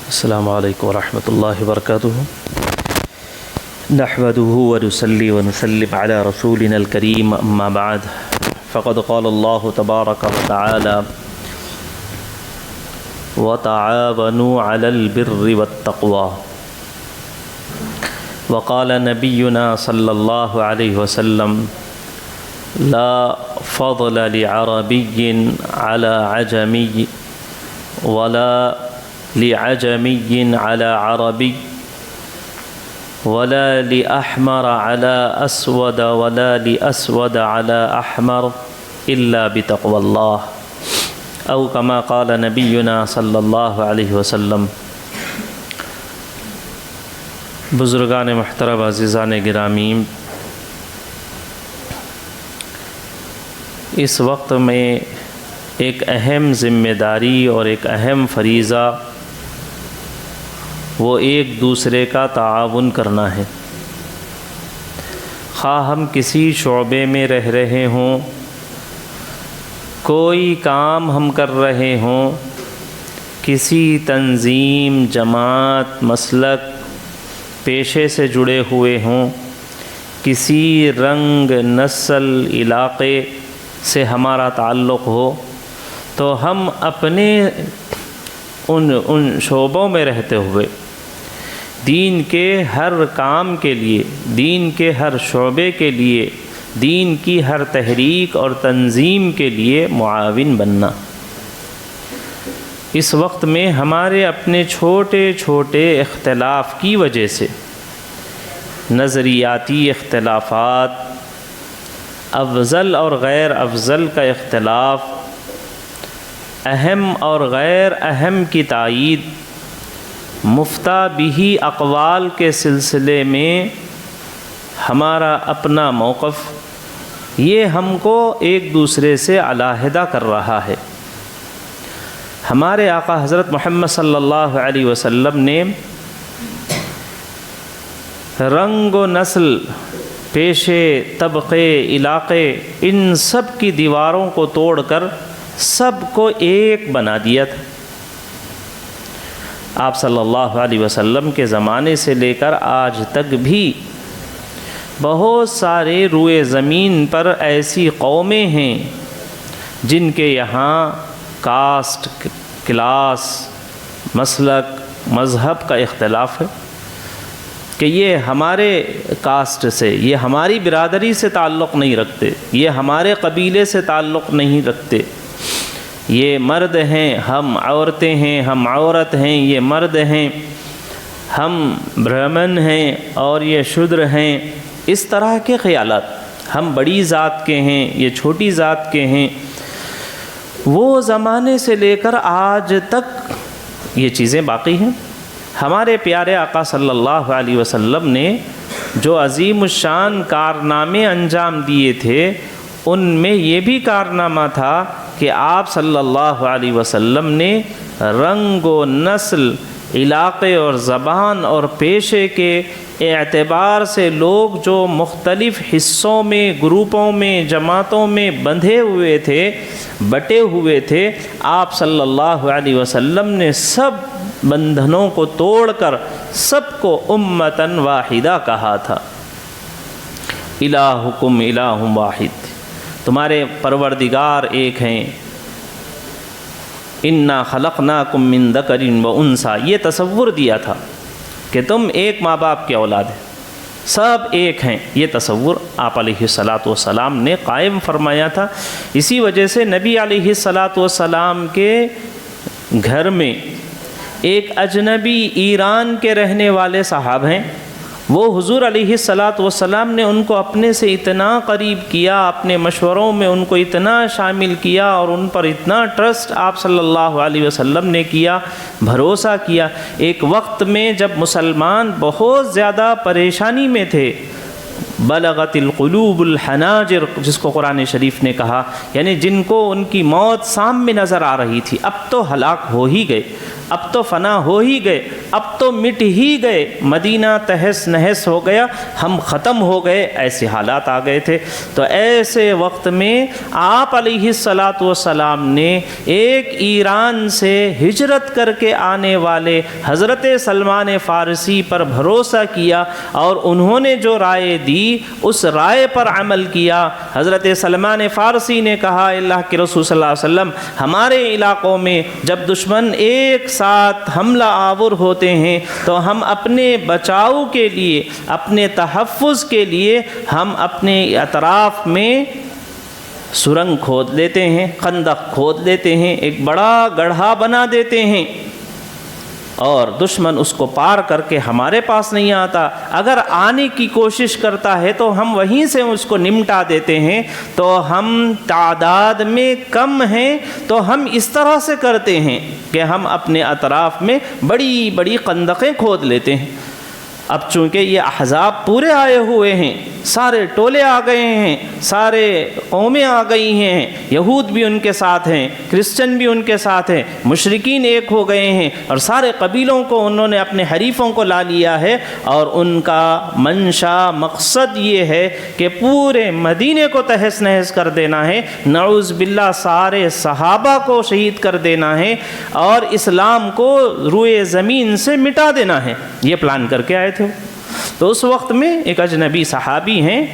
السلام علیکم ورحمۃ اللہ وبرکاتہ نحمده ونصلي ونسلم على رسولنا الكريم اما بعد فقد قال الله تبارك وتعالى وتعاونوا على البر والتقوى وقال نبينا صلى الله عليه وسلم لا فضل لعربي على عجمي ولا لعجمي على عربي ولا لأحمر على أسود ولا لأسود على أحمر إلا بتقوى الله أو كما قال نبينا صلى الله عليه وسلم۔ بزرگان محترم، عزیزان گرامی، اس وقت میں ایک اہم ذمہ داری اور ایک اہم فریضہ وہ ایک دوسرے کا تعاون کرنا ہے۔ خواہ ہم کسی شعبے میں رہ رہے ہوں، کوئی کام ہم کر رہے ہوں، کسی تنظیم، جماعت، مسلک، پیشے سے جڑے ہوئے ہوں، کسی رنگ، نسل، علاقے سے ہمارا تعلق ہو، تو ہم اپنے ان شعبوں میں رہتے ہوئے دین کے ہر کام کے لیے، دین کے ہر شعبے کے لیے، دین کی ہر تحریک اور تنظیم کے لیے معاون بننا۔ اس وقت میں ہمارے اپنے چھوٹے چھوٹے اختلاف کی وجہ سے، نظریاتی اختلافات، افضل اور غیر افضل کا اختلاف، اہم اور غیر اہم کی تائید، مفتہ بہی اقوال کے سلسلے میں ہمارا اپنا موقف، یہ ہم کو ایک دوسرے سے علیحدہ کر رہا ہے۔ ہمارے آقا حضرت محمد صلی اللہ علیہ وسلم نے رنگ و نسل، پیشے، طبقے، علاقے، ان سب کی دیواروں کو توڑ کر سب کو ایک بنا دیا تھا۔ آپ صلی اللہ علیہ وسلم کے زمانے سے لے کر آج تک بھی بہت سارے روئے زمین پر ایسی قومیں ہیں جن کے یہاں کاسٹ، کلاس، مسلک، مذہب کا اختلاف ہے کہ یہ ہمارے کاسٹ سے، یہ ہماری برادری سے تعلق نہیں رکھتے، یہ ہمارے قبیلے سے تعلق نہیں رکھتے، یہ مرد ہیں، ہم عورتیں ہیں، ہم عورت ہیں، یہ مرد ہیں، ہم برہمن ہیں اور یہ شودر ہیں۔ اس طرح کے خیالات، ہم بڑی ذات کے ہیں، یہ چھوٹی ذات کے ہیں، وہ زمانے سے لے کر آج تک یہ چیزیں باقی ہیں۔ ہمارے پیارے آقا صلی اللہ علیہ وسلم نے جو عظیم الشان کارنامے انجام دیے تھے، ان میں یہ بھی کارنامہ تھا کہ آپ صلی اللہ علیہ وسلم نے رنگ و نسل، علاقے اور زبان اور پیشے کے اعتبار سے لوگ جو مختلف حصوں میں، گروپوں میں، جماعتوں میں بندھے ہوئے تھے، بٹے ہوئے تھے، آپ صلی اللہ علیہ وسلم نے سب بندھنوں کو توڑ کر سب کو امتاً واحدہ کہا تھا۔ الہکم الہ واحد، تمہارے پروردگار ایک ہیں۔ انا خلقناکم من ذکر و انثی، یہ تصور دیا تھا کہ تم ایک ماں باپ کے اولاد ہیں، سب ایک ہیں، یہ تصور آپ علیہ الصلاۃ والسلام نے قائم فرمایا تھا۔ اسی وجہ سے نبی علیہ الصلاۃ والسلام کے گھر میں ایک اجنبی ایران کے رہنے والے صاحب ہیں، وہ حضور علیہ الصلاۃ والسلام نے ان کو اپنے سے اتنا قریب کیا، اپنے مشوروں میں ان کو اتنا شامل کیا اور ان پر اتنا ٹرسٹ آپ صلی اللہ علیہ وسلم نے کیا، بھروسہ کیا۔ ایک وقت میں جب مسلمان بہت زیادہ پریشانی میں تھے، بلغت القلوب الحناجر، جس کو قرآن شریف نے کہا، یعنی جن کو ان کی موت سامنے نظر آ رہی تھی، اب تو ہلاک ہو ہی گئے، اب تو فنا ہو ہی گئے، اب تو مٹ ہی گئے، مدینہ تہس نہس ہو گیا، ہم ختم ہو گئے، ایسے حالات آ گئے تھے۔ تو ایسے وقت میں آپ علیہ الصلاۃ والسلام نے ایک ایران سے ہجرت کر کے آنے والے حضرت سلمان فارسی پر بھروسہ کیا اور انہوں نے جو رائے دی اس رائے پر عمل کیا۔ حضرت سلمان فارسی نے کہا اللہ کے رسول صلی اللہ علیہ وسلم، ہمارے علاقوں میں جب دشمن ایک ساتھ حملہ آور ہوتے ہیں تو ہم اپنے بچاؤ کے لیے، اپنے تحفظ کے لیے ہم اپنے اطراف میں سرنگ کھود لیتے ہیں، خندق کھود لیتے ہیں، ایک بڑا گڑھا بنا دیتے ہیں اور دشمن اس کو پار کر کے ہمارے پاس نہیں آتا، اگر آنے کی کوشش کرتا ہے تو ہم وہیں سے اس کو نمٹا دیتے ہیں۔ تو ہم تعداد میں کم ہیں تو ہم اس طرح سے کرتے ہیں کہ ہم اپنے اطراف میں بڑی بڑی خندقیں کھود لیتے ہیں۔ اب چونکہ یہ احزاب پورے آئے ہوئے ہیں، سارے ٹولے آ گئے ہیں، سارے قومیں آ گئی ہیں، یہود بھی ان کے ساتھ ہیں، کرسچن بھی ان کے ساتھ ہیں، مشرکین ایک ہو گئے ہیں اور سارے قبیلوں کو انہوں نے اپنے حریفوں کو لا لیا ہے، اور ان کا منشا مقصد یہ ہے کہ پورے مدینے کو تہس نہس کر دینا ہے، نعوذ باللہ سارے صحابہ کو شہید کر دینا ہے اور اسلام کو روئے زمین سے مٹا دینا ہے۔ یہ پلان کر کے آئے تھے۔ تو اس وقت میں ایک اجنبی صحابی ہیں،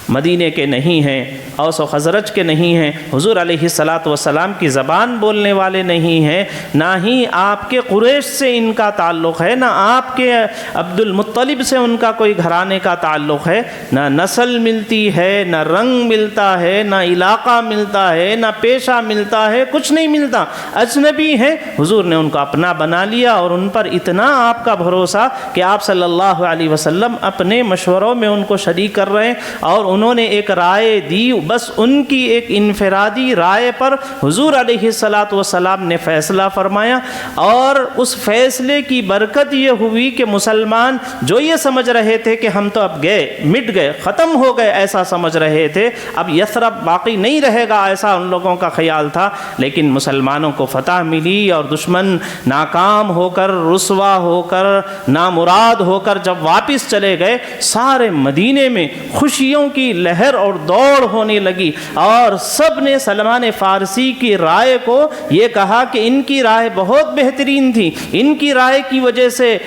مدینے کے نہیں ہیں، اوس و خزرج کے نہیں ہیں، حضور علیہ الصلاۃ والسلام کی زبان بولنے والے نہیں ہیں، نہ ہی آپ کے قریش سے ان کا تعلق ہے، نہ آپ کے عبد المطلب سے ان کا کوئی گھرانے کا تعلق ہے، نہ نسل ملتی ہے، نہ رنگ ملتا ہے، نہ علاقہ ملتا ہے، نہ پیشہ ملتا ہے، کچھ نہیں ملتا، اجنبی ہیں۔ حضور نے ان کو اپنا بنا لیا اور ان پر اتنا آپ کا بھروسہ کہ آپ صلی اللہ علیہ وسلم اپنے مشوروں میں ان کو شریک کر رہے ہیں، اور انہوں نے ایک رائے دی، بس ان کی ایک انفرادی رائے پر حضور علیہ الصلاۃ والسلام نے فیصلہ فرمایا، اور اس فیصلے کی برکت یہ ہوئی کہ مسلمان جو یہ سمجھ رہے تھے کہ ہم تو اب گئے، مٹ گئے، ختم ہو گئے، ایسا سمجھ رہے تھے، اب یثرب باقی نہیں رہے گا، ایسا ان لوگوں کا خیال تھا، لیکن مسلمانوں کو فتح ملی اور دشمن ناکام ہو کر، رسوا ہو کر، نامراد ہو کر جب واپس چلے گئے، سارے مدینے میں خوشیوں کی لہر اور دوڑ ہونے لگی، اور سب نے سلمان فارسی کی رائے کو یہ کہا کہ ان کی رائے بہت بہترین تھی، ان کی رائے کی وجہ سے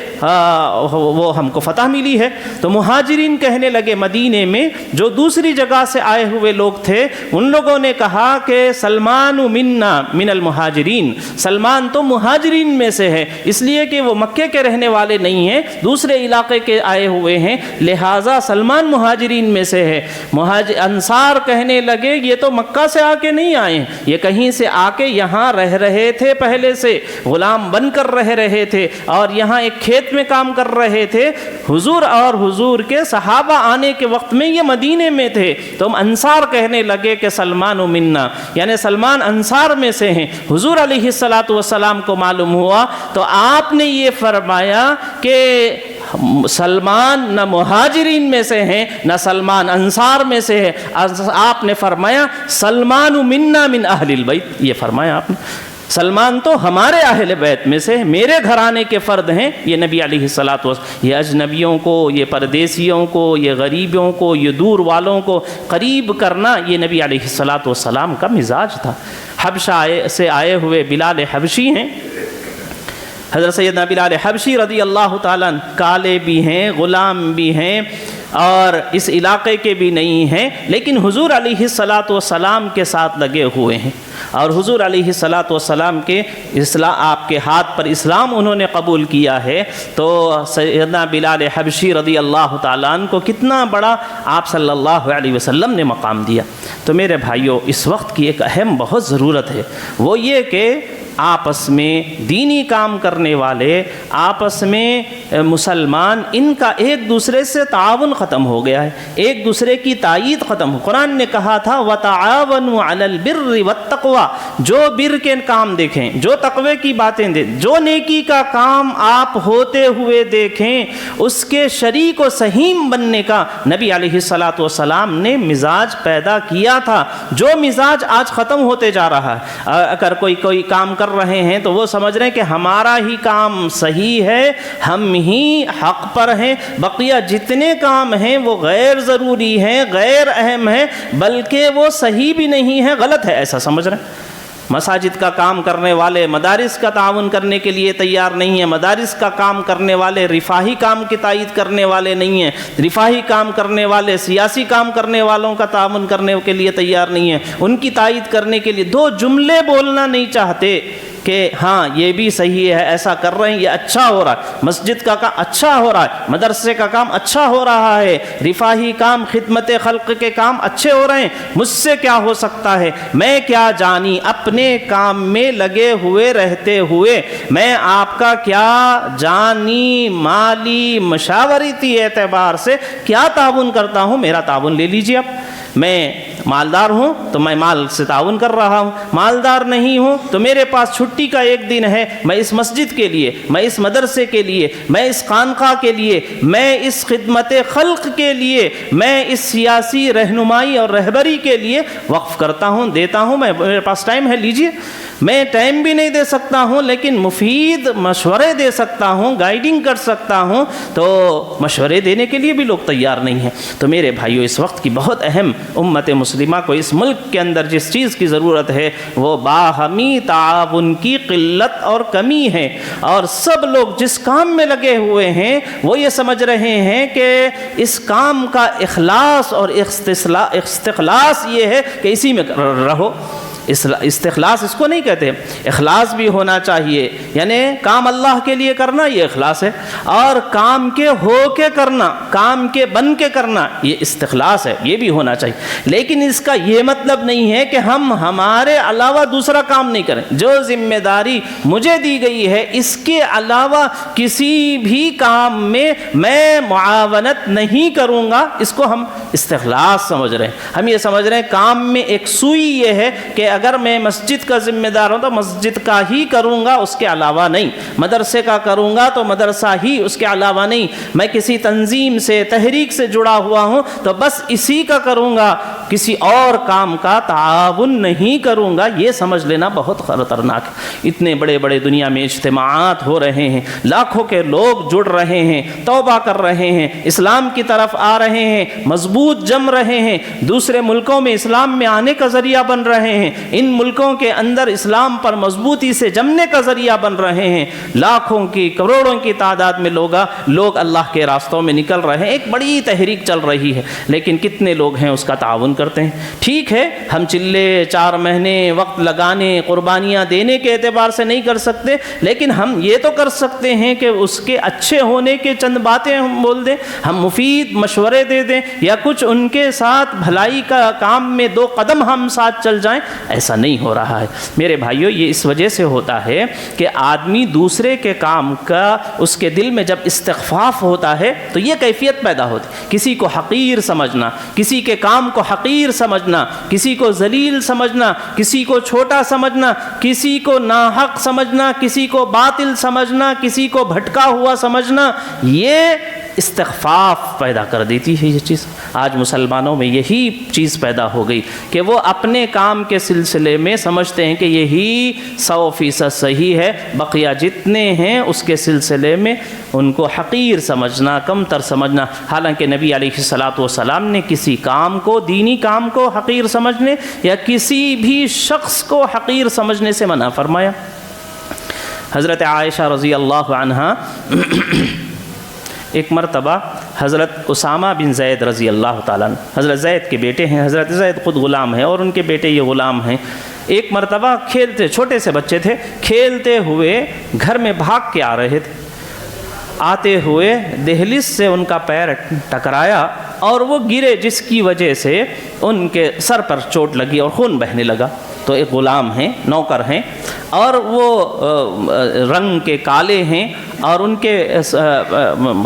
وہ ہم کو فتح ملی ہے۔ تو مہاجرین کہنے لگے مدینے میں، جو دوسری جگہ سے آئے ہوئے لوگ تھے، ان لوگوں نے کہا کہ سلمان منا من المہاجرین، سلمان تو مہاجرین میں سے ہے، اس لیے کہ وہ مکے کے رہنے والے نہیں ہیں، دوسرے علاقے کے آئے ہوئے ہیں، لہٰذا سلمان مہاجرین میں سے ہے۔ انصار کہنے لگے یہ تو مکہ سے آ کے نہیں آئے ہیں، یہ کہیں سے آ کے یہاں رہ رہے تھے، پہلے سے غلام بن کر رہ رہے تھے اور یہاں ایک کھیت میں کام کر رہے تھے، حضور اور حضور کے صحابہ آنے کے وقت میں یہ مدینے میں تھے۔ تو ہم انصار کہنے لگے کہ سلمان منا، یعنی سلمان انصار میں سے ہیں۔ حضور علیہ الصلاۃ والسلام کو معلوم ہوا تو آپ نے یہ فرمایا کہ سلمان نہ مہاجرین میں سے ہیں نہ سلمان انصار میں سے ہے، آپ نے فرمایا سلمان منا من اہل البیت، یہ فرمایا آپ نے، سلمان تو ہمارے اہل بیت میں سے، میرے گھرانے کے فرد ہیں۔ یہ نبی علیہ الصلاۃ والسلام، یہ اجنبیوں کو، یہ پردیسیوں کو، یہ غریبوں کو، یہ دور والوں کو قریب کرنا، یہ نبی علیہ الصلاۃ والسلام کا مزاج تھا۔ حبشہ سے آئے ہوئے بلال حبشی ہیں، حضرت سیدنا بلال حبشی رضی اللہ تعالیٰ عنہ، کالے بھی ہیں، غلام بھی ہیں اور اس علاقے کے بھی نہیں ہیں، لیکن حضور علیہ الصلاۃ والسلام کے ساتھ لگے ہوئے ہیں، اور حضور علیہ الصلاۃ والسلام کے آپ کے ہاتھ پر اسلام انہوں نے قبول کیا ہے۔ تو سیدنا بلال حبشی رضی اللہ تعالیٰ عنہ کو کتنا بڑا آپ صلی اللہ علیہ وسلم نے مقام دیا۔ تو میرے بھائیوں، اس وقت کی ایک اہم بہت ضرورت ہے، وہ یہ کہ آپس میں دینی کام کرنے والے، آپس میں مسلمان، ان کا ایک دوسرے سے تعاون ختم ہو گیا ہے، ایک دوسرے کی تائید ختم ہو۔ قرآن نے کہا تھا وَتَعَاوَنُوا عَلَى الْبِرِّ وَالتَّقْوَى، جو بر کے کام دیکھیں، جو تقوی کی باتیں دیکھیں، جو نیکی کا کام آپ ہوتے ہوئے دیکھیں، اس کے شریک و سہیم بننے کا نبی علیہ الصلاۃ والسلام نے مزاج پیدا کیا تھا، جو مزاج آج ختم ہوتے جا رہا ہے۔ اگر کوئی کام کر رہے ہیں تو وہ سمجھ رہے ہیں کہ ہمارا ہی کام صحیح ہے، ہم ہی حق پر ہیں، بقیہ جتنے کام ہیں وہ غیر ضروری ہیں، غیر اہم ہیں، بلکہ وہ صحیح بھی نہیں ہے، غلط ہے، ایسا سمجھ رہے ہیں۔ مساجد کا کام کرنے والے مدارس کا تعاون کرنے کے لیے تیار نہیں ہیں، مدارس کا کام کرنے والے رفاہی کام کی تائید کرنے والے نہیں ہیں، رفاہی کام کرنے والے سیاسی کام کرنے والوں کا تعاون کرنے کے لیے تیار نہیں ہیں، ان کی تائید کرنے کے لیے دو جملے بولنا نہیں چاہتے کہ ہاں یہ بھی صحیح ہے، ایسا کر رہے ہیں، یہ اچھا ہو رہا ہے، مسجد کا کام اچھا ہو رہا ہے، مدرسے کا کام اچھا ہو رہا ہے، رفاہی کام خدمت خلق کے کام اچھے ہو رہے ہیں، مجھ سے کیا ہو سکتا ہے، میں کیا جانی، اپنے کام میں لگے ہوئے رہتے ہوئے میں آپ کا کیا جانی مالی مشاورتی اعتبار سے کیا تعاون کرتا ہوں، میرا تعاون لے لیجیے آپ۔ میں مالدار ہوں تو میں مال سے تعاون کر رہا ہوں، مالدار نہیں ہوں تو میرے پاس چھٹی کا ایک دن ہے، میں اس مسجد کے لیے، میں اس مدرسے کے لیے، میں اس خانقاہ کے لیے، میں اس خدمت خلق کے لیے، میں اس سیاسی رہنمائی اور رہبری کے لیے وقف کرتا ہوں، دیتا ہوں، میرے پاس ٹائم ہے، لیجئے۔ میں ٹائم بھی نہیں دے سکتا ہوں لیکن مفید مشورے دے سکتا ہوں، گائیڈنگ کر سکتا ہوں، تو مشورے دینے کے لیے بھی لوگ تیار نہیں ہیں۔ تو میرے بھائیو، اس وقت کی بہت اہم امت مسلمہ کو اس ملک کے اندر جس چیز کی ضرورت ہے وہ باہمی تعاون کی قلت اور کمی ہے، اور سب لوگ جس کام میں لگے ہوئے ہیں وہ یہ سمجھ رہے ہیں کہ اس کام کا اخلاص اور استخلاص یہ ہے کہ اسی میں رہو۔ استخلاص اس کو نہیں کہتے، اخلاص بھی ہونا چاہیے، یعنی کام اللہ کے لیے کرنا یہ اخلاص ہے، اور کام کے ہو کے کرنا، کام کے بن کے کرنا یہ استخلاص ہے، یہ بھی ہونا چاہیے۔ لیکن اس کا یہ مطلب نہیں ہے کہ ہم ہمارے علاوہ دوسرا کام نہیں کریں۔ جو ذمہ داری مجھے دی گئی ہے اس کے علاوہ کسی بھی کام میں معاونت نہیں کروں گا، اس کو ہم استخلاص سمجھ رہے ہیں۔ ہم یہ سمجھ رہے ہیں کام میں ایک سوئی یہ ہے کہ اگر میں مسجد کا ذمہ دار ہوں تو مسجد کا ہی کروں گا، اس کے علاوہ نہیں، مدرسے کا کروں گا تو مدرسہ ہی، اس کے علاوہ نہیں، میں کسی تنظیم سے، تحریک سے جڑا ہوا ہوں تو بس اسی کا کروں گا، کسی اور کام کا تعاون نہیں کروں گا۔ یہ سمجھ لینا بہت خطرناک ہے۔ اتنے بڑے بڑے دنیا میں اجتماعات ہو رہے ہیں، لاکھوں کے لوگ جڑ رہے ہیں، توبہ کر رہے ہیں، اسلام کی طرف آ رہے ہیں، مضبوط جم رہے ہیں، دوسرے ملکوں میں اسلام میں آنے کا ذریعہ بن رہے ہیں، ان ملکوں کے اندر اسلام پر مضبوطی سے جمنے کا ذریعہ بن رہے ہیں، لاکھوں کی کروڑوں کی تعداد میں لوگ اللہ کے راستوں میں نکل رہے ہیں، ایک بڑی تحریک چل رہی ہے، لیکن کتنے لوگ ہیں اس کا تعاون کرتے ہیں؟ ٹھیک ہے، ہم چلے 4 مہینے وقت لگانے، قربانیاں دینے کے اعتبار سے نہیں کر سکتے، لیکن ہم یہ تو کر سکتے ہیں کہ اس کے اچھے ہونے کے چند باتیں ہم بول دیں، ہم مفید مشورے دے دیں، یا کچھ ان کے ساتھ بھلائی کا کام میں 2 قدم ہم ساتھ چل جائیں۔ ایسا نہیں ہو رہا ہے میرے بھائیو۔ یہ اس وجہ سے ہوتا ہے کہ آدمی دوسرے کے کام کا اس کے دل میں جب استخفاف ہوتا ہے تو یہ کیفیت پیدا ہوتی ہے، کسی کو حقیر سمجھنا، کسی کے کام کو حقیر سمجھنا، کسی کو ذلیل سمجھنا، کسی کو چھوٹا سمجھنا، کسی کو ناحق سمجھنا، کسی کو باطل سمجھنا، کسی کو بھٹکا ہوا سمجھنا، یہ استخفاف پیدا کر دیتی ہے۔ یہ چیز آج مسلمانوں میں یہی چیز پیدا ہو گئی کہ وہ اپنے کام کے سلسلے میں سمجھتے ہیں کہ یہی 100% صحیح ہے، بقیہ جتنے ہیں اس کے سلسلے میں ان کو حقیر سمجھنا، کم تر سمجھنا۔ حالانکہ نبی علیہ الصلاۃ والسلام نے کسی کام کو، دینی کام کو حقیر سمجھنے یا کسی بھی شخص کو حقیر سمجھنے سے منع فرمایا۔ حضرت عائشہ رضی اللہ عنہا ایک مرتبہ حضرت اسامہ بن زید رضی اللہ تعالیٰ عنہ، حضرت زید کے بیٹے ہیں، حضرت زید خود غلام ہیں اور ان کے بیٹے یہ غلام ہیں، ایک مرتبہ کھیلتے، چھوٹے سے بچے تھے، کھیلتے ہوئے گھر میں بھاگ کے آ رہے تھے، آتے ہوئے دہلیز سے ان کا پیر ٹکرایا اور وہ گرے، جس کی وجہ سے ان کے سر پر چوٹ لگی اور خون بہنے لگا۔ تو ایک غلام ہیں، نوکر ہیں، اور وہ رنگ کے کالے ہیں اور ان کے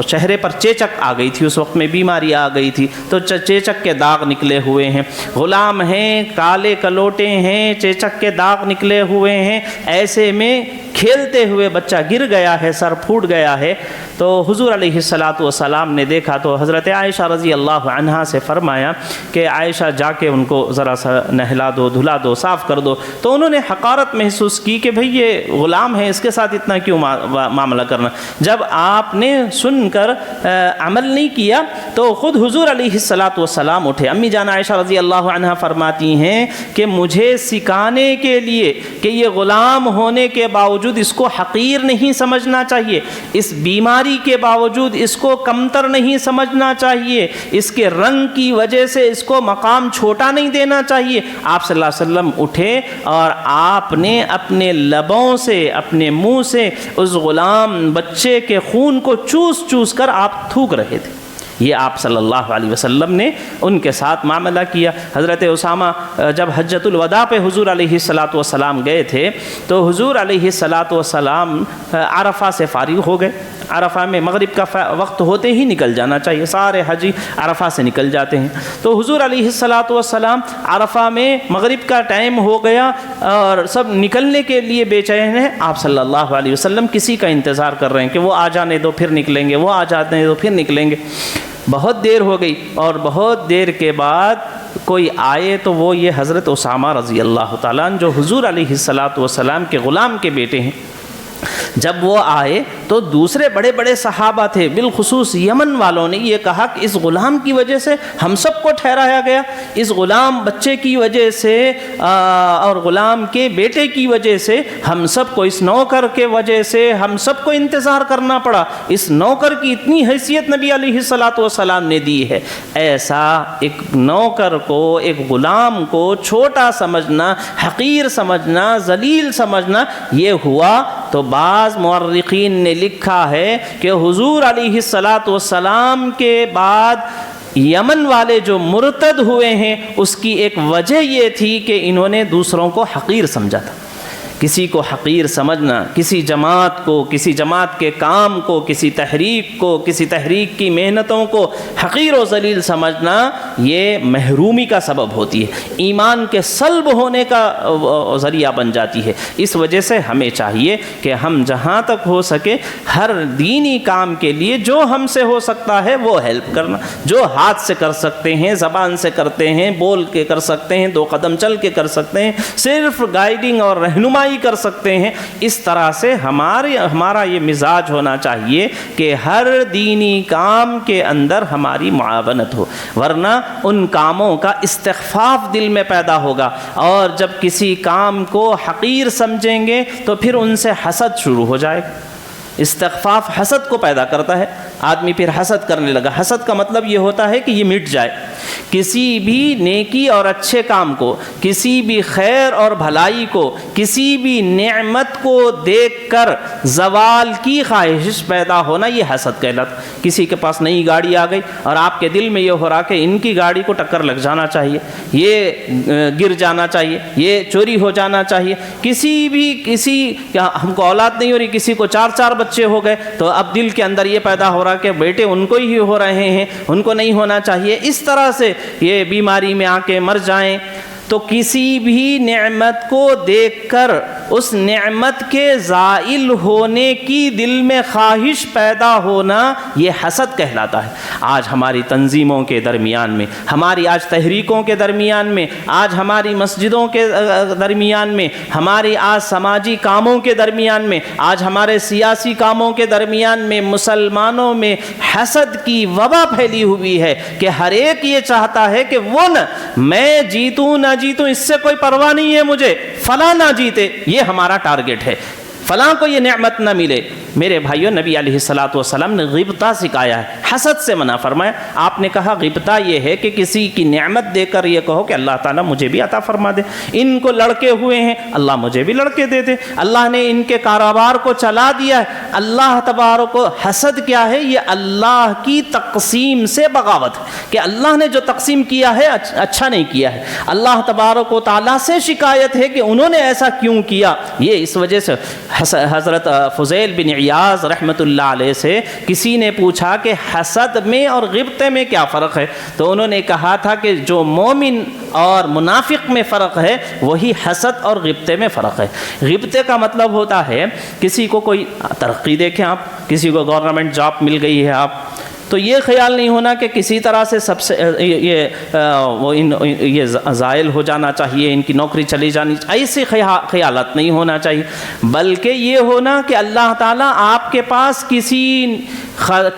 چہرے پر چیچک آ گئی تھی، اس وقت میں بیماری آ گئی تھی، تو چیچک کے داغ نکلے ہوئے ہیں، غلام ہیں، کالے کلوٹے ہیں، چیچک کے داغ نکلے ہوئے ہیں، ایسے میں کھیلتے ہوئے بچہ گر گیا ہے، سر پھوٹ گیا ہے، تو حضور علیہ الصلاۃ والسلام نے دیکھا تو حضرت عائشہ رضی اللہ عنہا سے فرمایا کہ عائشہ جا کے ان کو ذرا سا نہلا دو، دھلا دو، صاف کر دو۔ تو انہوں نے حقارت محسوس کی کہ بھئی یہ غلام ہے، اس کے ساتھ اتنا کیوں معاملہ کرنا۔ جب آپ نے سن کر عمل نہیں کیا تو خود حضور علیہ الصلاۃ والسلام اٹھے۔ امی جان عائشہ رضی اللہ عنہا فرماتی ہیں کہ مجھے سکھانے کے لیے کہ یہ غلام ہونے کے باوجود اس کو حقیر نہیں سمجھنا چاہیے، اس بیماری کے باوجود اس کو کمتر نہیں سمجھنا چاہیے، اس کے رنگ کی وجہ سے اس کو مقام چھوٹا نہیں دینا چاہیے، آپ صلی اللہ علیہ وسلم اٹھے اور آپ نے اپنے لبوں سے، اپنے منہ سے اس غلام بچے کے خون کو چوس چوس کر آپ تھوک رہے تھے۔ یہ آپ صلی اللہ علیہ وسلم نے ان کے ساتھ معاملہ کیا۔ حضرت اسامہ جب حجۃ الوداع پہ حضور علیہ الصلاۃ والسلام گئے تھے تو حضور علیہ الصلاۃ والسلام عرفہ سے فارغ ہو گئے۔ عرفہ میں مغرب کا وقت ہوتے ہی نکل جانا چاہیے، سارے حجی عرفہ سے نکل جاتے ہیں۔ تو حضور علیہ الصلاۃ والسلام عرفہ میں مغرب کا ٹائم ہو گیا اور سب نکلنے کے لیے بے چین ہیں۔ آپ صلی اللہ علیہ وسلم کسی کا انتظار کر رہے ہیں کہ وہ آ جانے دو پھر نکلیں گے، وہ آ جانے دو پھر نکلیں گے۔ بہت دیر ہو گئی اور بہت دیر کے بعد کوئی آئے تو وہ یہ حضرت اسامہ رضی اللہ تعالیٰ عنہ جو حضور علیہ الصلاۃ والسلام کے غلام کے بیٹے ہیں۔ جب وہ آئے تو دوسرے بڑے بڑے صحابہ تھے، بالخصوص یمن والوں نے یہ کہا کہ اس غلام کی وجہ سے ہم سب کو ٹھہرایا گیا، اس غلام بچے کی وجہ سے اور غلام کے بیٹے کی وجہ سے ہم سب کو، اس نوکر کے وجہ سے ہم سب کو انتظار کرنا پڑا۔ اس نوکر کی اتنی حیثیت نبی علیہ الصلاۃ والسلام نے دی ہے۔ ایسا ایک نوکر کو، ایک غلام کو چھوٹا سمجھنا، حقیر سمجھنا، ذلیل سمجھنا، یہ ہوا تو بعض مورخین نے لکھا ہے کہ حضور علیہ الصلاۃ والسلام کے بعد یمن والے جو مرتد ہوئے ہیں اس کی ایک وجہ یہ تھی کہ انہوں نے دوسروں کو حقیر سمجھا تھا۔ کسی کو حقیر سمجھنا، کسی جماعت کو، کسی جماعت کے کام کو، کسی تحریک کو، کسی تحریک کی محنتوں کو حقیر و ذلیل سمجھنا، یہ محرومی کا سبب ہوتی ہے، ایمان کے سلب ہونے کا ذریعہ بن جاتی ہے۔ اس وجہ سے ہمیں چاہیے کہ ہم جہاں تک ہو سکے ہر دینی کام کے لیے جو ہم سے ہو سکتا ہے وہ ہیلپ کرنا، جو ہاتھ سے کر سکتے ہیں، زبان سے کرتے ہیں، بول کے کر سکتے ہیں، 2 قدم چل کے کر سکتے ہیں، صرف گائیڈنگ اور رہنمائی کر سکتے ہیں۔ اس طرح سے ہمارا یہ مزاج ہونا چاہیے کہ ہر دینی کام کے اندر ہماری معاونت ہو، ورنہ ان کاموں کا استخفاف دل میں پیدا ہوگا، اور جب کسی کام کو حقیر سمجھیں گے تو پھر ان سے حسد شروع ہو جائے گا۔ استخفاف حسد کو پیدا کرتا ہے، آدمی پھر حسد کرنے لگا۔ حسد کا مطلب یہ ہوتا ہے کہ یہ مٹ جائے۔ کسی بھی نیکی اور اچھے کام کو، کسی بھی خیر اور بھلائی کو، کسی بھی نعمت کو دیکھ کر زوال کی خواہش پیدا ہونا، یہ حسد کہلاتا۔ کسی کے پاس نئی گاڑی آ گئی اور آپ کے دل میں یہ ہو رہا کہ ان کی گاڑی کو ٹکر لگ جانا چاہیے، یہ گر جانا چاہیے، یہ چوری ہو جانا چاہیے۔ کسی ہم کو اولاد نہیں ہو رہی، کسی کو 4 بچے ہو گئے تو اب دل کے اندر یہ پیدا ہو رہا کہ بیٹے ان کو ہی ہو رہے ہیں، ان کو نہیں ہونا چاہیے۔ اس طرح سے یہ بیماری میں آ کے مر جائیں۔ تو کسی بھی نعمت کو دیکھ کر اس نعمت کے زائل ہونے کی دل میں خواہش پیدا ہونا، یہ حسد کہلاتا ہے۔ آج ہماری تنظیموں کے درمیان میں، ہماری آج تحریکوں کے درمیان میں، آج ہماری مسجدوں کے درمیان میں، ہماری آج سماجی کاموں کے درمیان میں، آج ہمارے سیاسی کاموں کے درمیان میں مسلمانوں میں حسد کی وبا پھیلی ہوئی ہے کہ ہر ایک یہ چاہتا ہے کہ وہ نہ میں جیتوں نہ جیتوں، اس سے کوئی پرواہ نہیں ہے مجھے، فلاں نہ جیتے، یہ ہمارا ٹارگٹ ہے، فلاں کو یہ نعمت نہ ملے۔ میرے بھائیوں، نبی علیہ الصلاۃ والسلام نے غبطہ سکھایا ہے، حسد سے منع فرمایا۔ آپ نے کہا غبطہ یہ ہے کہ کسی کی نعمت دے کر یہ کہو کہ اللہ تعالیٰ مجھے بھی عطا فرما دے، ان کو لڑکے ہوئے ہیں اللہ مجھے بھی لڑکے دے دے، اللہ نے ان کے کاروبار کو چلا دیا ہے، اللہ تبارک و حسد کیا ہے؟ یہ اللہ کی تقسیم سے بغاوت ہے کہ اللہ نے جو تقسیم کیا ہے اچھا نہیں کیا ہے، اللہ تبارک و تعالیٰ سے شکایت ہے کہ انہوں نے ایسا کیوں کیا۔ یہ اس وجہ سے حضرت فضیل بن عیاض رحمۃ اللہ علیہ سے کسی نے پوچھا کہ حسد میں اور غبطے میں کیا فرق ہے، تو انہوں نے کہا تھا کہ جو مومن اور منافق میں فرق ہے وہی حسد اور غبطے میں فرق ہے۔ غبطے کا مطلب ہوتا ہے کسی کو کوئی ترقی دیکھیں آپ، کسی کو گورنمنٹ جاب مل گئی ہے آپ، تو یہ خیال نہیں ہونا کہ کسی طرح سے سب سے یہ زائل ہو جانا چاہیے، ان کی نوکری چلی جانی، ایسے خیالات نہیں ہونا چاہیے، بلکہ یہ ہونا کہ اللہ تعالیٰ آپ کے پاس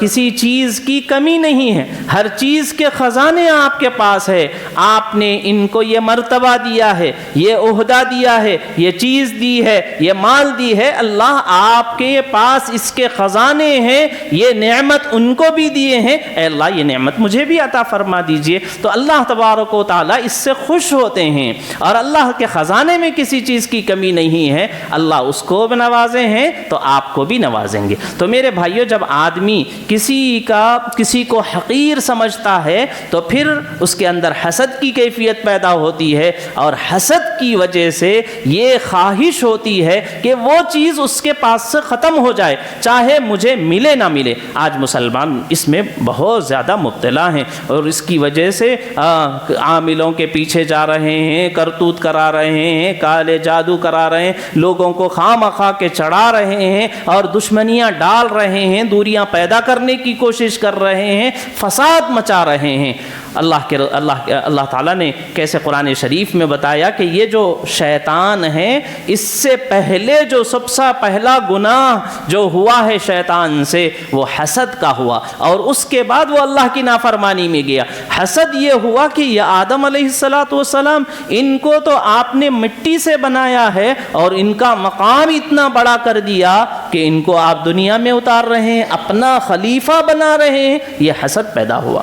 کسی چیز کی کمی نہیں ہے، ہر چیز کے خزانے آپ کے پاس ہے، آپ نے ان کو یہ مرتبہ دیا ہے، یہ عہدہ دیا ہے، یہ چیز دی ہے، یہ مال دی ہے، اللہ آپ کے پاس اس کے خزانے ہیں، یہ نعمت ان کو بھی دیے ہیں، اے اللہ یہ نعمت مجھے بھی عطا فرما دیجئے۔ تو اللہ تبارک و تعالیٰ اس سے خوش ہوتے ہیں، اور اللہ کے خزانے میں کسی چیز کی کمی نہیں ہے، اللہ اس کو بھی نوازے ہیں تو آپ کو بھی نوازیں گے۔ تو میرے بھائیو، جب آدمی کسی کو حقیر سمجھتا ہے تو پھر اس کے اندر حسد کی کیفیت پیدا ہوتی ہے، اور حسد کی وجہ سے یہ خواہش ہوتی ہے کہ وہ چیز اس کے پاس سے ختم ہو جائے، چاہے مجھے ملے نہ ملے۔ آج مسلمان اس میں بہت زیادہ مبتلا ہیں، اور اس کی وجہ سے عاملوں کے پیچھے جا رہے ہیں، کرتوت کرا رہے ہیں، کالے جادو کرا رہے ہیں، لوگوں کو خواہ مخواہ کے چڑھا رہے ہیں، اور دشمنیاں ڈال رہے ہیں، دوریاں پیدا کرنے کی کوشش کر رہے ہیں، فساد مچا رہے ہیں۔ اللہ تعالیٰ نے کیسے قرآن شریف میں بتایا کہ یہ جو شیطان ہے، اس سے پہلے جو سب سے پہلا گناہ جو ہوا ہے شیطان سے وہ حسد کا ہوا، اور اس کے بعد وہ اللہ کی نافرمانی میں گیا۔ حسد یہ ہوا کہ یہ آدم علیہ السلام، ان کو تو آپ نے مٹی سے بنایا ہے اور ان کا مقام اتنا بڑا کر دیا کہ ان کو آپ دنیا میں اتار رہے ہیں، اپنا خلیفہ بنا رہے ہیں، یہ حسد پیدا ہوا۔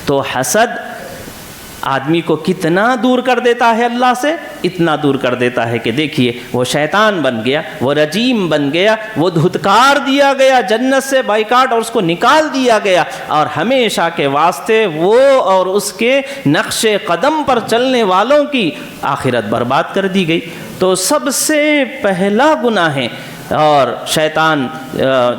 تو حسد آدمی کو کتنا دور کر دیتا ہے اللہ سے، اتنا دور کر دیتا ہے کہ دیکھیے وہ شیطان بن گیا، وہ رجیم بن گیا، وہ دھتکار دیا گیا، جنت سے بائیکاٹ اور اس کو نکال دیا گیا، اور ہمیشہ کے واسطے وہ اور اس کے نقش قدم پر چلنے والوں کی آخرت برباد کر دی گئی۔ تو سب سے پہلا گناہ ہے، اور شیطان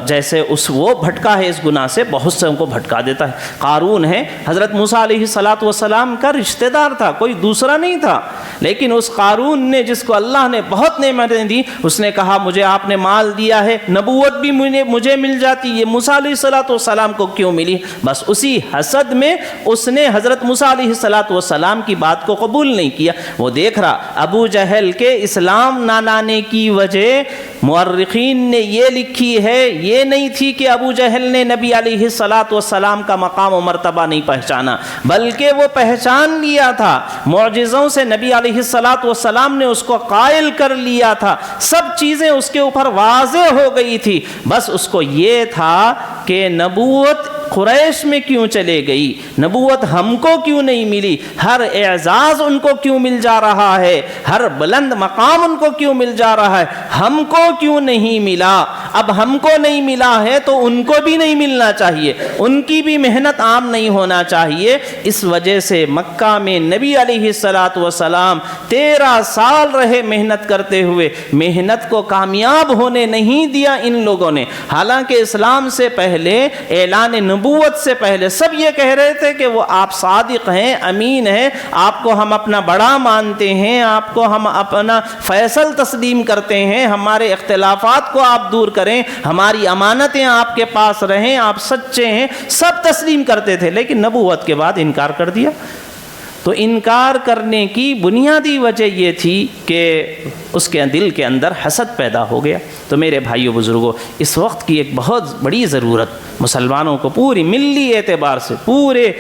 جیسے وہ بھٹکا ہے اس گناہ سے، بہت سے ان کو بھٹکا دیتا ہے۔ قارون ہے، حضرت موسیٰ علیہ السلام کا رشتہ دار تھا، کوئی دوسرا نہیں تھا، لیکن اس قارون نے، جس کو اللہ نے بہت نعمتیں دی، اس نے کہا مجھے آپ نے مال دیا ہے، نبوت بھی مجھے مل جاتی، یہ موسیٰ علیہ السلام کو کیوں ملی؟ بس اسی حسد میں اس نے حضرت موسیٰ علیہ السلام کی بات کو قبول نہیں کیا۔ وہ دیکھ رہا ابو جہل کے اسلام نہ لانے کی وجہ مورخین نے یہ لکھی ہے، یہ نہیں تھی کہ ابو جہل نے نبی علیہ السلام کا مقام و مرتبہ نہیں پہچانا، بلکہ وہ پہچان لیا تھا، معجزوں سے نبی علیہ السلام نے اس کو قائل کر لیا تھا، سب چیزیں اس کے اوپر واضح ہو گئی تھی، بس اس کو یہ تھا کہ نبوت قریش میں کیوں چلے گئی، نبوت ہم کو کیوں نہیں ملی، ہر اعزاز ان کو کیوں مل جا رہا ہے، ہر بلند مقام ان کو کیوں مل جا رہا ہے، ہم کو کیوں نہیں ملا؟ اب ہم کو نہیں ملا ہے تو ان کو بھی نہیں ملنا چاہیے، ان کی بھی محنت عام نہیں ہونا چاہیے۔ اس وجہ سے مکہ میں نبی علیہ السلام 13 سال رہے محنت کرتے ہوئے، محنت کو کامیاب ہونے نہیں دیا ان لوگوں نے۔ حالانکہ اسلام سے پہلے، اعلان نبوت سے پہلے سب یہ کہہ رہے تھے کہ وہ آپ صادق ہیں، امین ہیں، آپ کو ہم اپنا بڑا مانتے ہیں، آپ کو ہم اپنا فیصل تسلیم کرتے ہیں، ہمارے اختلافات کو آپ دور کریں، ہماری امانتیں آپ کے پاس رہیں، آپ سچے ہیں، سب تسلیم کرتے تھے، لیکن نبوت کے بعد انکار کر دیا۔ تو انکار کرنے کی بنیادی وجہ یہ تھی کہ اس کے دل کے اندر حسد پیدا ہو گیا۔ تو میرے بھائیو بزرگوں، اس وقت کی ایک بہت بڑی ضرورت مسلمانوں کو پوری ملی اعتبار سے، پورے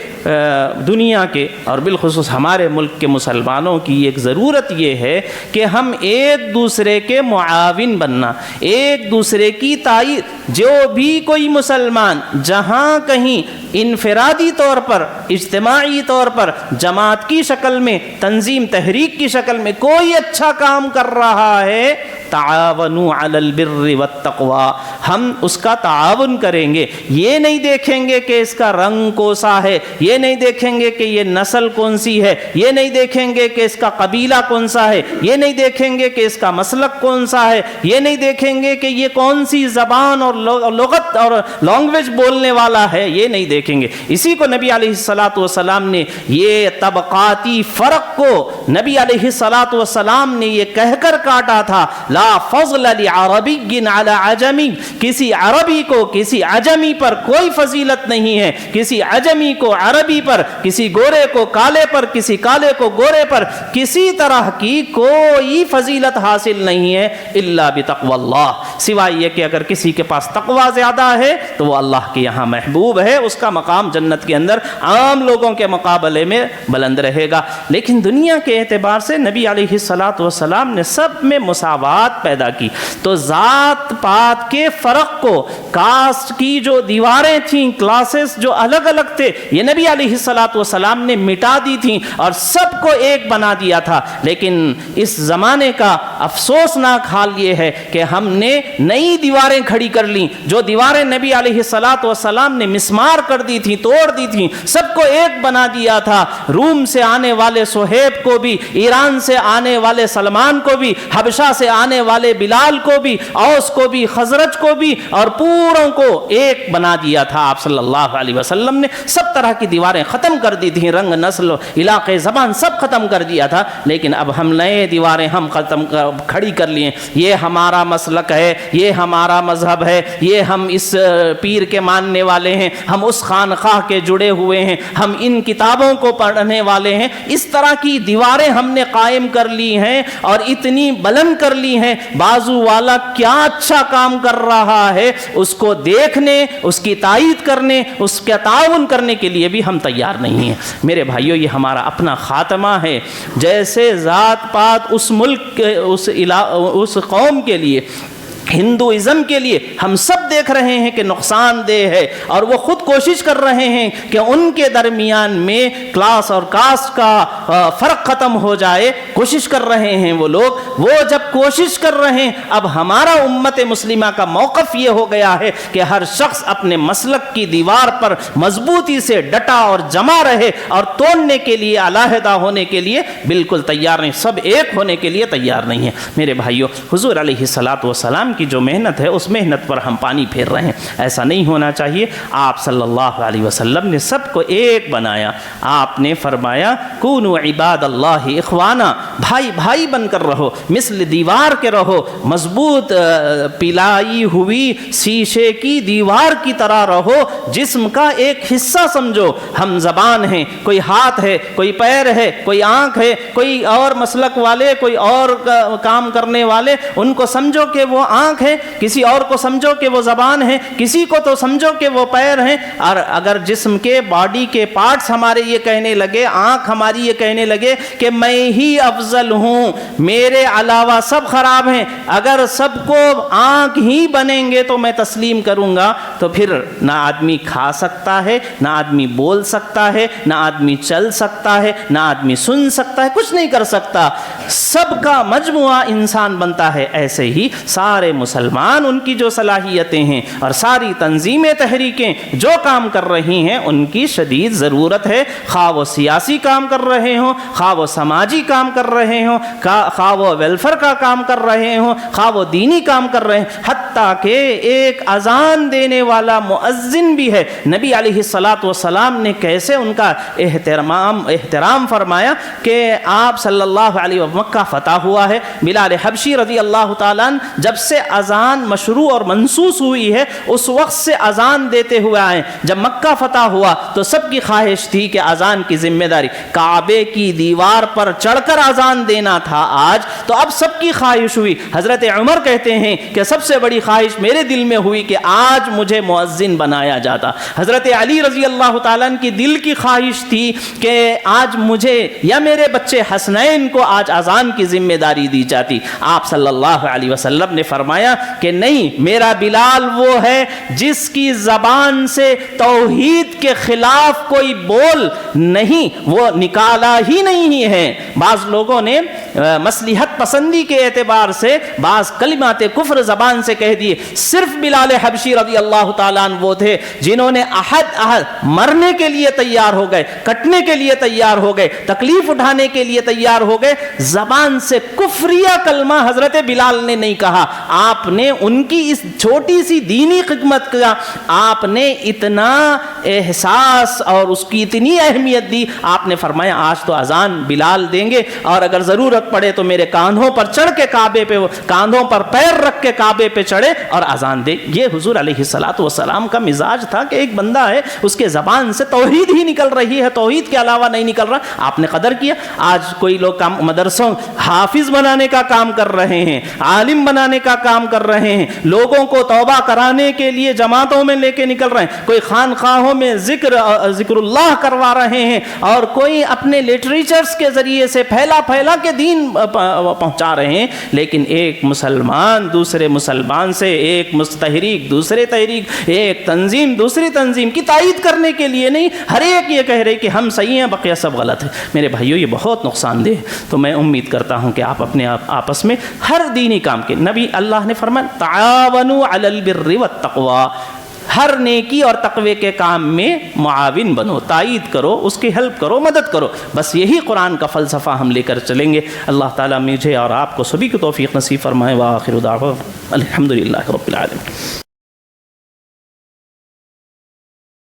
دنیا کے اور بالخصوص ہمارے ملک کے مسلمانوں کی ایک ضرورت یہ ہے کہ ہم ایک دوسرے کے معاون بننا، ایک دوسرے کی تائید، جو بھی کوئی مسلمان جہاں کہیں انفرادی طور پر، اجتماعی طور پر، جماعت کی شکل میں، تنظیم تحریک کی شکل میں کوئی اچھا کام کر رہا ہے، تعاونوا علی البر والتقوی، ہم اس کا تعاون کریں گے، یہ نہیں دیکھیں گے کہ اس کا رنگ کوسا ہے، یہ نہیں دیکھیں گے کہ یہ نسل کون سی ہے، یہ نہیں دیکھیں گے کہ اس کا قبیلہ کون سا ہے، یہ نہیں دیکھیں گے کہ اس کا مسلک کون سا ہے، یہ نہیں دیکھیں گے کہ یہ کون سی زبان اور لغت اور لینگویج بولنے والا ہے، یہ نہیں دیکھیں گے۔ اسی کو نبی علیہ الصلاۃ والسلام نے یہ طبقاتی فرق کو نبی علیہ الصلاۃ والسلام نے یہ کہہ کر کاٹا تھا، لا فضل لعربی علی عجمی، کسی عربی کو کسی عجمی پر کوئی فضیلت نہیں ہے، کسی عجمی کو عربی پر، کسی گورے کو کالے پر، کسی کالے کو گورے پر کسی طرح کی کوئی فضیلت حاصل نہیں ہے الا بتقوی اللہ، سوائے یہ کہ اگر کسی کے پاس تقوی زیادہ ہے تو وہ اللہ کے یہاں محبوب ہے، اس کا مقام جنت کے اندر عام لوگوں کے مقابلے میں بلند رہے گا۔ لیکن دنیا کے اعتبار سے نبی علیہ الصلاۃ والسلام نے سب میں مساوات پیدا کی، تو ذات پات کے فرق کو، کاسٹ کی جو دیواریں تھیں، کلاسز جو الگ الگ تھے، یہ نبی علیہ الصلاۃ والسلام نے مٹا دی تھیں اور سب کو ایک بنا دیا تھا۔ لیکن اس زمانے کا افسوسناک حال یہ ہے کہ ہم نے نئی دیواریں کھڑی کر لیں، جو دیواریں نبی علیہ الصلاۃ والسلام نے مسمار کر دی تھیں، توڑ دی تھیں، سب کو ایک بنا دیا تھا۔ روم سے آنے والے صہیب کو بھی، ایران سے آنے والے سلمان کو بھی، حبشہ سے آنے والے بلال کو بھی، اوس کو بھی، خزرج کو بھی، اور پوروں کو ایک بنا دیا تھا۔ آپ صلی اللہ علیہ وسلم نے سب طرح کی دیواریں ختم کر دی تھیں، رنگ، نسل، علاقے، زبان سب ختم کر دیا تھا۔ لیکن اب ہم نئے دیواریں ہم کھڑی کر لیے، یہ ہمارا مسلک ہے، یہ ہمارا مذہب ہے، یہ ہم اس پیر کے ماننے والے ہیں، ہم اس خانقاہ کے جڑے ہوئے ہیں، ہم ان کتابوں کو پڑھنے والے ہیں۔ اس طرح کی دیواریں ہم نے قائم کر لی ہیں اور اتنی بلند کر لی ہیں، بازو والا کیا اچھا کام کر رہا ہے اس کو دیکھنے، اس کی تائید کرنے، اس کا تعاون کرنے کے لیے بھی ہم تیار نہیں ہیں۔ میرے بھائیو، یہ ہمارا اپنا خاتمہ ہے۔ جیسے ذات پات اس ملک اس قوم کے لیے، ہندوازم کے لیے ہم سب دیکھ رہے ہیں کہ نقصان دہ ہے، اور وہ خود کوشش کر رہے ہیں کہ ان کے درمیان میں کلاس اور کاسٹ کا فرق ختم ہو جائے، کوشش کر رہے ہیں وہ لوگ۔ وہ جب کوشش کر رہے ہیں، اب ہمارا امت مسلمہ کا موقف یہ ہو گیا ہے کہ ہر شخص اپنے مسلک کی دیوار پر مضبوطی سے ڈٹا اور جمع رہے، اور توڑنے کے لیے، علیحدہ ہونے کے لیے بالکل تیار نہیں، سب ایک ہونے کے لیے تیار نہیں ہے۔ میرے بھائیو، حضور علیہ الصلاۃ والسلام کی جو محنت ہے، اس محنت پر ہم پانی پھیر رہے ہیں، ایسا نہیں ہونا چاہیے۔ آپ صلی اللہ علیہ وسلم نے سب کو ایک بنایا۔ آپ نے فرمایا کونوا عباد اللہ اخوانا، بھائی بھائی بن کر رہو، مثل دیوار کے رہو، مضبوط پلائی ہوئی شیشے کی دیوار کی طرح رہو، جسم کا ایک حصہ سمجھو۔ ہم زبان ہیں، کوئی ہاتھ ہے، کوئی پیر ہے، کوئی آنکھ ہے، کوئی اور مسلک والے، کوئی اور کام کرنے والے، ان کو سمجھو کہ وہ آنکھ ہے، کسی اور کو سمجھو کہ وہ زبان ہے، کسی کو تو سمجھو کہ وہ پیر ہیں۔ اور اگر جسم کے باڈی کے پارٹس ہمارے یہ کہنے لگے، آنکھ ہماری یہ کہنے لگے کہ میں ہی افضل ہوں، میرے علاوہ سب خراب ہیں، اگر سب کو آنکھ ہی بنیں گے تو میں تسلیم کروں گا، تو پھر نہ آدمی کھا سکتا ہے، نہ آدمی بول سکتا ہے، نہ آدمی چل سکتا ہے، نہ آدمی سن سکتا ہے، کچھ نہیں کر سکتا۔ سب کا مجموعہ انسان بنتا ہے۔ ایسے ہی سارے مسلمان، ان کی جو صلاحیتیں ہیں اور ساری تنظیمیں، تحریکیں جو کام کر رہی ہیں، ان کی شدید ضرورت ہے، خواہ وہ سیاسی کام کر رہے ہوں، خواہ وہ سماجی کام کر رہے ہوں، خواہ وہ ویلفیئر کا کام کر رہے ہوں، خواہ وہ دینی کام کر رہے ہیں، حتیٰ کہ ایک اذان دینے والا مؤذن بھی ہے۔ نبی علیہ الصلاۃ والسلام نے کیسے ان کا احترام فرمایا کہ آپ صلی اللہ علیہ وسلم، مکہ فتح ہوا ہے، بلال حبشی رضی اللہ تعالیٰ جب سے اذان مشروع اور منسوس ہوئی ہے، اس وقت سے اذان دیتے ہوئے آئے۔ جب مکہ فتح ہوا تو سب کی خواہش تھی کہ اذان کی ذمہ داری کعبے کی دیوار پر چڑھ کر اذان دینا تھا آج، تو اب سب کی خواہش ہوئی۔ حضرت عمر کہتے ہیں کہ سب سے بڑی خواہش میرے دل میں ہوئی کہ آج مجھے مؤذن بنایا جاتا۔ حضرت علی رضی اللہ تعالیٰ کی دل کی خواہش تھی کہ آج مجھے یا میرے بچے حسنین کو آج اذان کی ذمہ داری دی جاتی۔ آپ صلی اللہ علیہ وسلم نے فرمایا کہ نہیں، میرا بلال وہ ہے جس کی زبان سے توحید کے خلاف کوئی بول نہیں، وہ نکالا ہی نہیں ہے۔ بعض لوگوں نے مصلحت پسندی کے اعتبار سے بعض کلمات کفر زبان سے کہہ دیے. صرف بلال حبشی رضی اللہ تعالیٰ عنہ وہ تھے جنہوں نے احد مرنے کے لیے تیار ہو گئے, کٹنے کے لیے تیار ہو گئے, تکلیف اٹھانے کے لیے تیار ہو گئے. زبان سے کفریہ کلمہ حضرت بلال نے نہیں کہا. آپ نے ان کی اس چھوٹی سی دینی خدمت کا آپ نے اتنا احساس اور اس کی اتنی اہمیت دی. آپ نے فرمایا آج تو اذان بلال دیں گے, اور اگر ضرورت پڑے تو میرے کاندھوں پر چڑھ کے کعبے پہ, کاندھوں پر پیر رکھ کے کعبے پہ چڑھے اور اذان دے. یہ حضور علیہ الصلوۃ والسلام کا مزاج تھا کہ ایک بندہ ہے اس کے زبان سے توحید ہی نکل رہی ہے, توحید کے علاوہ نہیں نکل رہا. آپ نے قدر کیا. آج کوئی لوگ کام مدرسوں حافظ بنانے کا کام کر رہے ہیں, عالم بنانے کا کام کر رہے ہیں, لوگوں کو توبہ کرانے کے لیے جماعتوں میں لے کے نکل رہے ہیں, کوئی خانقاہوں میں ذکر اللہ کروا رہے ہیں, اور کوئی اپنے لٹریچرز کے ذریعے سے پھیلا کے دین پہنچا رہے ہیں. لیکن ایک مسلمان دوسرے مسلمان سے, ایک تحریک دوسرے تحریک, ایک تنظیم دوسری تنظیم کی تائید کرنے کے لیے نہیں, ہر ایک یہ کہہ رہے کہ ہم صحیح ہیں بقیہ سب غلط ہے. میرے بھائیوں یہ بہت نقصان دہ. تو میں امید کرتا ہوں کہ آپ اپنے آپس میں ہر دینی کام کے, نبی اللہ نے فرمایا تعاونوا علی البر والتقوی, ہر نیکی اور تقوی کے کام میں معاون بنو, تائید کرو, اس کی ہیلپ کرو, مدد کرو. بس یہی قرآن کا فلسفہ ہم لے کر چلیں گے. اللہ تعالیٰ مجھے اور آپ کو سبھی کو توفیق نصیب فرمائے. وآخر دعوانا الحمدللہ رب العالمین.